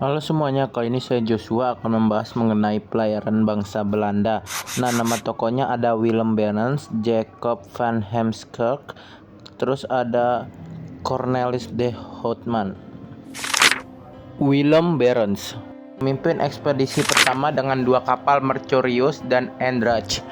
Halo semuanya, kali ini saya Joshua akan membahas mengenai pelayaran bangsa Belanda. Nah, nama tokohnya ada Willem Barents, Jacob van Heemskerck, terus ada Cornelis de Houtman. Willem Barents memimpin ekspedisi pertama dengan 2 kapal Mercurius dan Eendracht.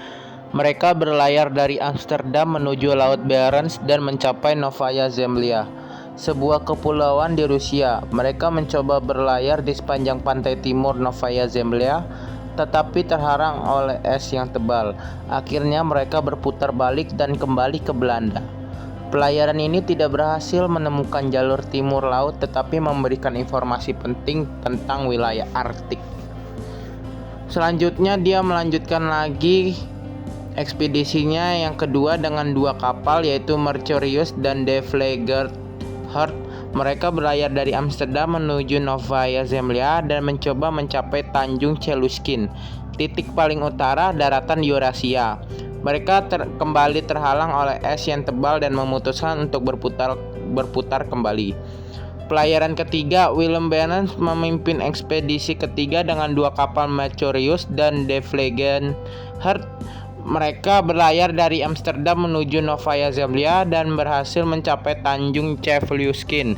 Mereka berlayar dari Amsterdam menuju Laut Barents dan mencapai Novaya Zemlya, sebuah kepulauan di Rusia. Mereka mencoba berlayar di sepanjang pantai timur Novaya Zemlya, tetapi terhalang oleh es yang tebal. Akhirnya mereka berputar balik dan kembali ke Belanda. Pelayaran ini tidak berhasil menemukan jalur timur laut, tetapi memberikan informasi penting tentang wilayah Arktik. Selanjutnya dia melanjutkan lagi ekspedisinya yang kedua dengan 2 kapal, yaitu Mercurius dan De Vliegerhart. Mereka berlayar dari Amsterdam menuju Novaya Zemlya dan mencoba mencapai Tanjung Cheluskin, titik paling utara daratan Eurasia. Mereka kembali terhalang oleh es yang tebal dan memutuskan untuk berputar kembali. Pelayaran ketiga, Willem Barents memimpin ekspedisi ketiga dengan 2 kapal Mercurius dan De Vliegerhart. Mereka berlayar dari Amsterdam menuju Novaya Zemlya dan berhasil mencapai Tanjung Cheluskin.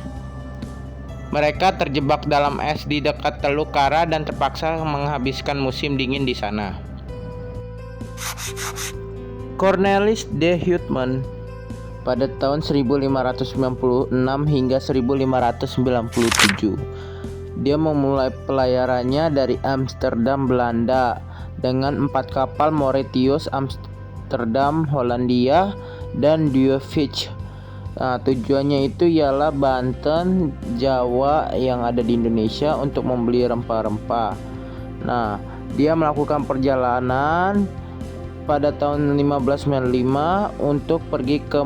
Mereka terjebak dalam es di dekat Teluk Kara dan terpaksa menghabiskan musim dingin di sana. Cornelis de Houtman pada tahun 1596 hingga 1597. Dia memulai pelayarannya dari Amsterdam, Belanda, dengan 4 kapal Mauritius, Amsterdam, Hollandia, dan Duivik. Tujuannya itu ialah Banten, Jawa yang ada di Indonesia untuk membeli rempah-rempah. Dia melakukan perjalanan pada tahun 1595 untuk pergi ke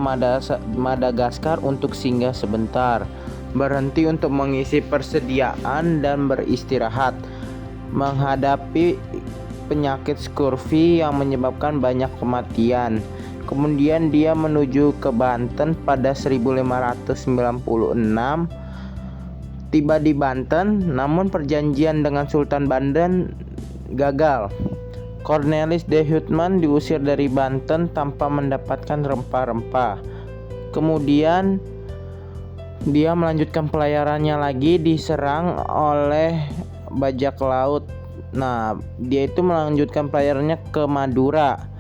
Madagaskar untuk singgah sebentar, berhenti untuk mengisi persediaan dan beristirahat, menghadapi penyakit scurvy yang menyebabkan banyak kematian. Kemudian dia menuju ke Banten pada 1596. Tiba di Banten, namun perjanjian dengan Sultan Banten gagal. Cornelis de Houtman diusir dari Banten tanpa mendapatkan rempah-rempah. Kemudian dia melanjutkan pelayarannya lagi, diserang oleh bajak laut. Dia itu melanjutkan pelayarannya ke Madura.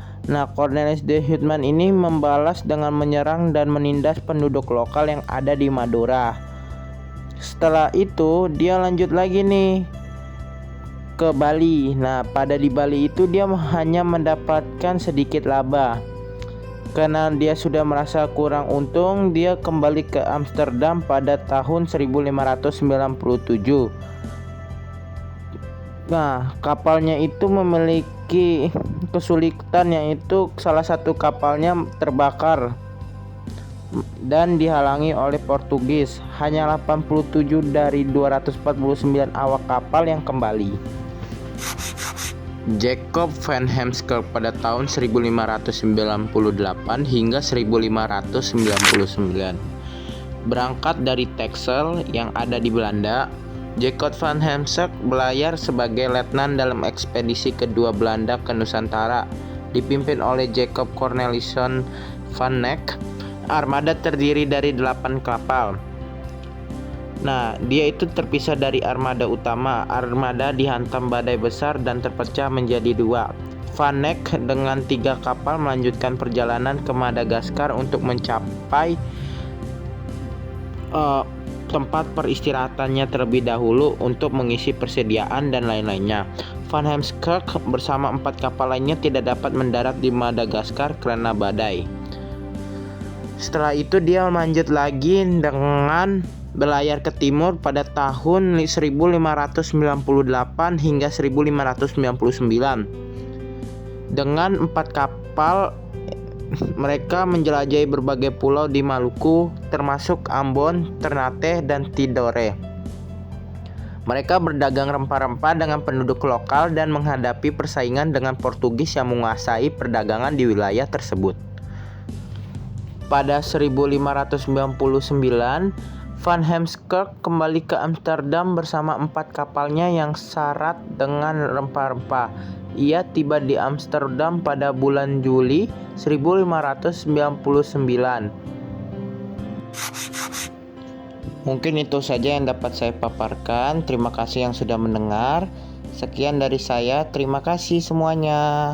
Cornelis de Houtman ini membalas dengan menyerang dan menindas penduduk lokal yang ada di Madura. Setelah itu dia lanjut lagi ke Bali. Pada di Bali itu dia hanya mendapatkan sedikit laba. Karena dia sudah merasa kurang untung, dia kembali ke Amsterdam pada tahun 1597. Kapalnya itu memiliki kesulitan, yaitu salah satu kapalnya terbakar dan dihalangi oleh Portugis. Hanya 87 dari 249 awak kapal yang kembali. Jacob van Heemskerck pada tahun 1598 hingga 1599 berangkat dari Texel yang ada di Belanda. Jacob van Heemskerck berlayar sebagai letnan dalam ekspedisi kedua Belanda ke Nusantara, dipimpin oleh Jacob Cornelissen van Neck. Armada terdiri dari 8 kapal. Dia itu terpisah dari armada utama. Armada dihantam badai besar dan terpecah menjadi 2. Van Neck dengan 3 kapal melanjutkan perjalanan ke Madagaskar untuk mencapai tempat peristirahatannya terlebih dahulu untuk mengisi persediaan dan lain-lainnya. Van Heemskerck bersama 4 kapal lainnya tidak dapat mendarat di Madagaskar karena badai. Setelah itu dia lanjut lagi dengan berlayar ke timur pada tahun 1598 hingga 1599. Dengan 4 kapal mereka menjelajahi berbagai pulau di Maluku, termasuk Ambon, Ternate, dan Tidore. Mereka berdagang rempah-rempah dengan penduduk lokal dan menghadapi persaingan dengan Portugis yang menguasai perdagangan di wilayah tersebut. Pada 1599, Van Heemskerck kembali ke Amsterdam bersama 4 kapalnya yang syarat dengan rempah-rempah. Ia tiba di Amsterdam pada bulan Juli 1599. Mungkin itu saja yang dapat saya paparkan. Terima kasih yang sudah mendengar. Sekian dari saya. Terima kasih semuanya.